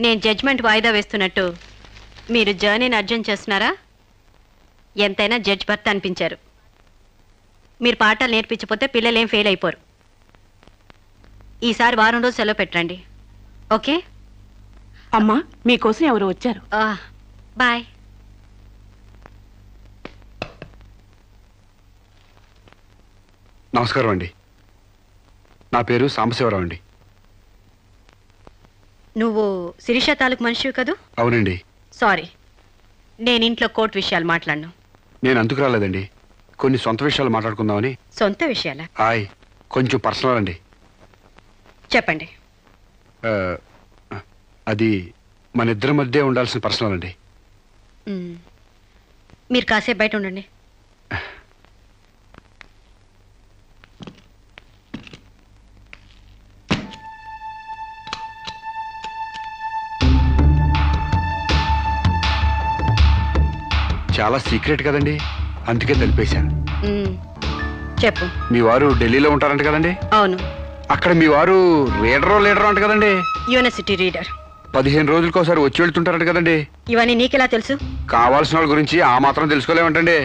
నేను జడ్జ్మెంట్ వాయిదా వేస్తున్నట్టు మీరు జర్నీని అర్జెంట్ చేస్తున్నారా? ఎంతైనా జడ్జ్ భర్త అనిపించారు. మీరు పాఠాలు నేర్పించకపోతే పిల్లలేం ఫెయిల్ అయిపోరు. ఈసారి వారం రోజు సెలవు పెట్టండి. ఓకే అమ్మా, మీకోసం ఎవరు వచ్చారు. బాయ్. నమస్కారం అండి. నా పేరు సాంబశివరావు అండి. నువ్వు శిరీష తాలూకు మనిషివి కదూ? అవునండి. సారీ, నేను ఇంట్లో కోర్టు విషయాలు మాట్లాడను. నేను అందుకు రాలేదండి, కొన్ని సొంత విషయాలు మాట్లాడుకుందామని. సొంత విషయాలా? హాయ్, కొంచెం పర్సనల్ అండి. చెప్పండి. అది మన ఇద్దరి మధ్య ఉండాల్సిన పర్సనల్ అండి. మీరు కాసేపు బయట ఉండండి. చాలా సీక్రెట్ కదండి, అందుకే తెలిపేశా. చెప్పు. మీ వారు ఢిల్లీలో ఉంటారంట కదండి? అవును. అక్కడ మీ వారు లీడరో అంట కదండి? University reader. 15 రోజులకోసారి వచ్చి వెళ్తుంటారంట కదండి? ఇవన్నీ నీకెలా తెలుసు? కావాల్సిన వాళ్ళ గురించి ఆ మాత్రం తెలుసుకోలేమంటండి.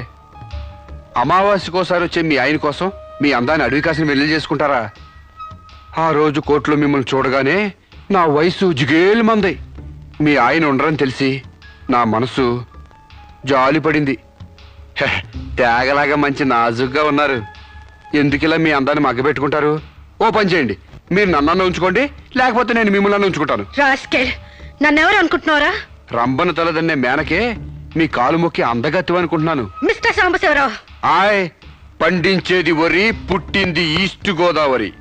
అమావాస్యకోసారి వచ్చే మీ ఆయన కోసం మీ అందాన్ని అడవి కాసిన వెళ్ళి చేసుకుంటారా? ఆ రోజు కోర్టులో మిమ్మల్ని చూడగానే నా వయసు జిగేలు మంది. మీ ఆయన ఉండరని తెలిసి నా మనసు జాలి పడింది. తేగలాగా మంచి నాజుగ్గా ఉన్నారు. ఎందుకిలా మీ అందాన్ని మగ్గబెట్టుకుంటారు? ఓ పని చేయండి, మీరు నన్నన్న ఉంచుకోండి, లేకపోతే నేను మిమ్మల్ని ఉంచుకుంటాను. నన్నెవరు అనుకుంటున్నారా? రంబను తలదన్నే మేనకే మీ కాలు మొక్కి అందగత్తి అనుకుంటున్నాను. మిస్టర్ సాంబశివరావు, ఆయ్, పండించేది వరి, పుట్టింది ఈస్ట్ గోదావరి.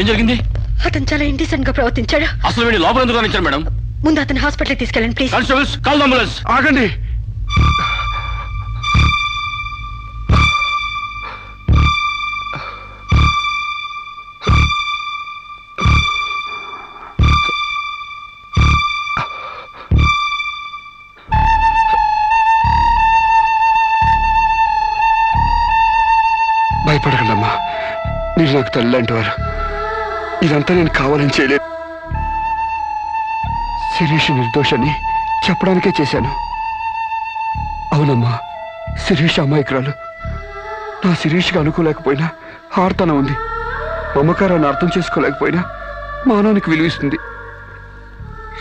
ఏం జరిగింది? అతను చాలా ఇండిసెంట్ గా ప్రవర్తించాడు. అసలు వీడి లోపల ఎందుకు రానిచ్చారు మేడం? ముందు అతను హాస్పిటల్ తీసుకెళ్ళండి ప్లీజ్. Constables, call ambulance. ఆగండి. భయపడకండమ్మా, మీరు నాకు తల్లి లాంటి వారు. ఇదంతా నేను కావాలని చేయలేదు. శిరీష్ నిర్దోషని చెప్పడానికే చేశాను. అవునమ్మా, శిరీష్ అమాయకురాలు. నా శిరీష్కి అనుకోలేకపోయినా ఆర్తన ఉంది. మమకారాన్ని అర్థం చేసుకోలేకపోయినా మానవునికి విలువిస్తుంది.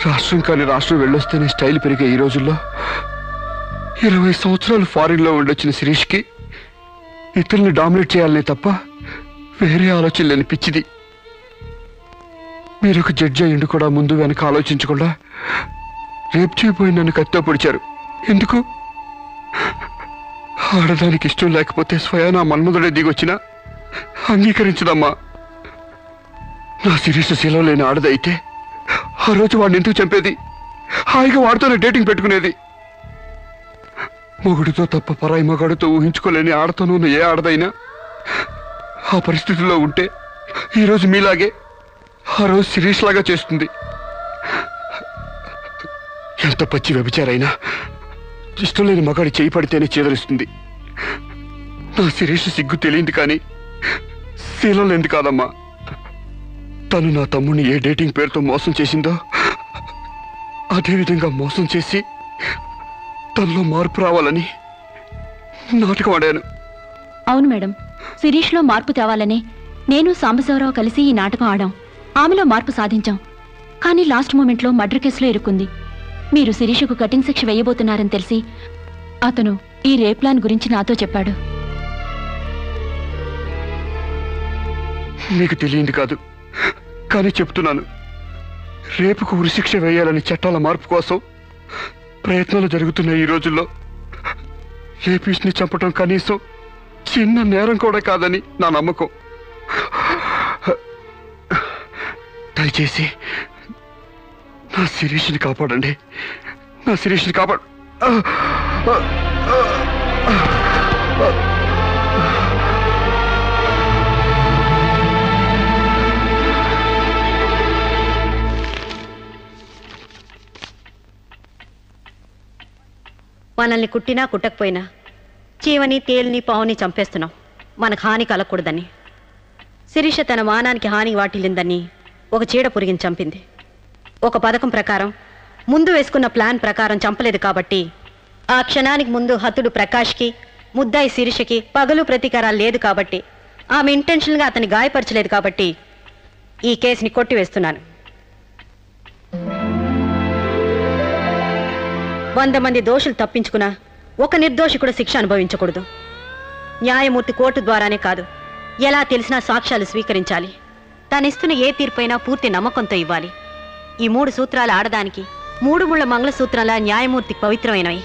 రాష్ట్రం కాని రాష్ట్రం వెళ్ళొస్తేనే స్టైల్ పెరిగే ఈ రోజుల్లో 20 సంవత్సరాలు ఫారిన్లో ఉండొచ్చిన శిరీష్కి ఇతరుల్ని డామినేట్ చేయాలనే తప్ప వేరే ఆలోచన లేని పిచ్చిది. మీరు ఒక జడ్జి అయ్యిండు కూడా ముందు వెనక ఆలోచించకుండా రేపు చేయబోయి నన్ను కత్తితో పొడిచారు. ఎందుకు? ఆడదానికి ఇష్టం లేకపోతే స్వయానా మన్మధుడే దిగొచ్చినా అంగీకరించదమ్మా. నా శిరీష శీలం లేని ఆడదైతే ఆ రోజు వాడిని ఎందుకు చంపేది? హాయిగా వాడితోనే డేటింగ్ పెట్టుకునేది. మొగుడితో తప్ప పరాయి మగాడితో ఊహించుకోలేని ఆడతోనూ ఉన్న ఏ ఆడదైనా ఆ పరిస్థితిలో ఉంటే ఈరోజు మీలాగే ఆ రోజు శిరీష్ లాగా చేస్తుంది. ఎంత పచ్చి వ్యభిచారైనా ఇష్టం లేని మగాడి చేయి పడితేనే చేదరిస్తుంది. నా శిరీష్ సిగ్గు తెలియంది కానీ శీలం లేనిది కాదమ్మా. తను నా తమ్ముడిని ఏ డేటింగ్ పేరుతో మోసం చేసిందో అదేవిధంగా మోసం చేసి తనలో మార్పు రావాలని నాటకం ఆడాను. అవును మేడం, శిరీష్లో మార్పు తేవాలని నేను సాంబశివరావు కలిసి ఈ నాటకం ఆడాం. ఆమెలో మార్పు సాధించాం. కానీ లాస్ట్ మూమెంట్లో మర్డర్ కేసులో ఇరుక్కుంది. మీరు శిరీషకు కటింగ్ శిక్ష వేయబోతున్నారని తెలిసి అతను ఈ రేప్ ప్లాన్ గురించి నాతో చెప్పాడు. నీకు తెలియంది కాదు కానీ చెప్తున్నాను. రేపుకు ఉరిశిక్ష వేయాలని చట్టాల మార్పు కోసం ప్రయత్నాలు జరుగుతున్న ఈ రోజుల్లో రేపిస్ని చంపటం కనీసం చిన్న నేరం కూడా కాదని నా నమ్మకం. దయచేసి నా శిరీష్ని కాపాడండి. నా శిరీష్ని కాపాడు. మనల్ని కుట్టినా కుట్టకపోయినా చీవని తేలిని పావుని చంపేస్తున్నాం మనకు హాని కలగకూడదని. శిరీష తన మానానికి హాని వాటిల్లిందని ఒక చీడ పురిగిని చంపింది. ఒక పథకం ప్రకారం ముందు వేసుకున్న ప్లాన్ ప్రకారం చంపలేదు కాబట్టి ఆ క్షణానికి ముందు హతుడు ప్రకాష్కి ముద్దాయి శిరీషకి పగలు ప్రతీకారాలు లేదు కాబట్టి ఆమె ఇంటెన్షన్గా అతన్ని గాయపరచలేదు కాబట్టి ఈ కేసుని కొట్టివేస్తున్నాను. 100 మంది దోషులు తప్పించుకున్నా ఒక నిర్దోషి కూడా శిక్ష అనుభవించకూడదు. న్యాయమూర్తి కోర్టు ద్వారానే కాదు, ఎలా తెలిసినా సాక్ష్యాలు స్వీకరించాలి. తానిస్తున్న ఏ తీర్పైనా పూర్తి నమ్మకంతో ఇవ్వాలి. ఈ 3 సూత్రాలు ఆడదానికి 3 ముళ్ళ మంగళసూత్రాల న్యాయమూర్తికి పవిత్రమైనవి.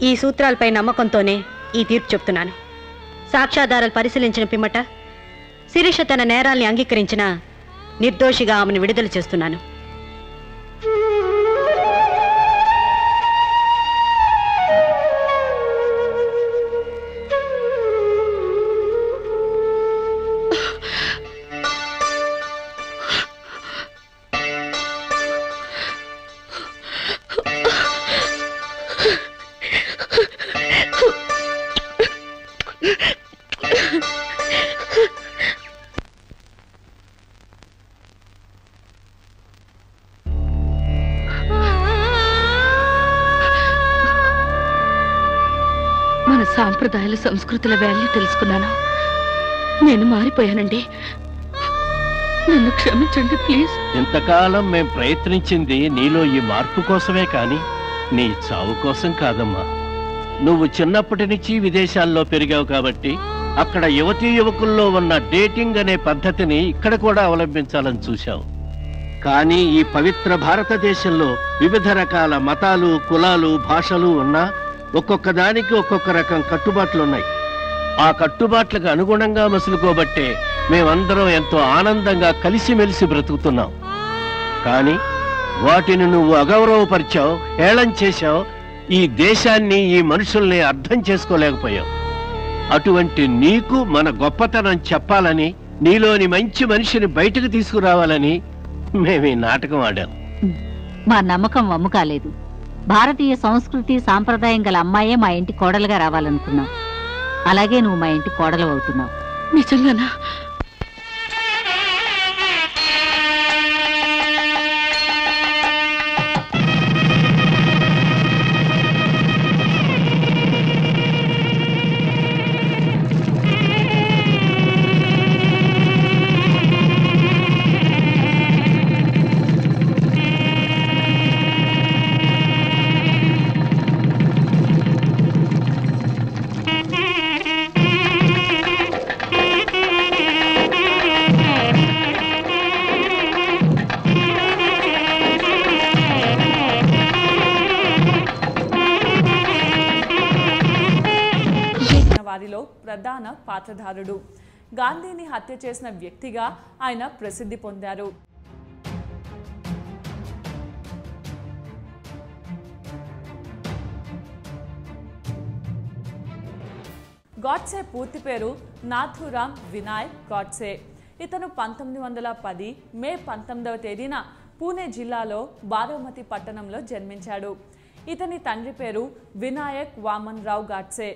ఈ సూత్రాలపై నమ్మకంతోనే ఈ తీర్పు చెప్తున్నాను. సాక్ష్యాధారాలు పరిశీలించిన పిమ్మట శిరీష తన నేరాల్ని అంగీకరించిన నిర్దోషిగా ఆమెను విడుదల చేస్తున్నాను. మన సాంప్రదాయాల సంస్కృతుల వాల్యూ తెలుసుకున్నాను. నేను మారిపోయానండి. నన్ను క్షమించండి ప్లీజ్. ఇంతకాలం మేం ప్రయత్నించింది నీలో ఈ మార్పు కోసమే కాని నీ చావు కోసం కాదమ్మా. నువ్వు చిన్నప్పటి నుంచి విదేశాల్లో పెరిగావు కాబట్టి అక్కడ యువతీ యువకుల్లో ఉన్న డేటింగ్ అనే పద్ధతిని ఇక్కడ కూడా అవలంబించాలని చూశావు. కానీ ఈ పవిత్ర భారతదేశంలో వివిధ రకాల మతాలు, కులాలు, భాషలు ఉన్నా ఒక్కొక్క దానికి ఒక్కొక్క రకం కట్టుబాట్లున్నాయి. ఆ కట్టుబాట్లకు అనుగుణంగా మసులుకోబట్టే మేమందరం ఎంతో ఆనందంగా కలిసిమెలిసి బ్రతుకుతున్నాం. కానీ వాటిని నువ్వు అగౌరవపరిచావు, హేళన చేశావు. ఈ దేశాన్ని, ఈ మనుషుల్ని అర్థం చేసుకోలేకపోయావు. అటువంటి నీకు మన గొప్పతనం చెప్పాలని, నీలోని మంచి మనిషిని బయటకు తీసుకురావాలని మేము ఈ నాటకం ఆడాం. మా నమ్మకం వమ్ము కాలేదు. భారతీయ సంస్కృతి సాంప్రదాయం గల అమ్మాయే మా ఇంటి కోడలుగా రావాలనుకున్నాం. అలాగే నువ్వు మా ఇంటి కోడలు అవుతున్నావు. నిజంగానా? వారిలో ప్రధాన పాత్రధారుడు. గాంధీని హత్య చేసిన వ్యక్తిగా ఆయన ప్రసిద్ధి పొందారు. గాడ్సే పూర్తి పేరు నాథురామ్ వినాయక్ గాడ్సే. ఇతను 1910 మే 19వ తేదీన పూణే జిల్లాలో బారామతి పట్టణంలో జన్మించాడు. ఇతని తండ్రి పేరు వినాయక్ వామన్ రావు గాడ్సే.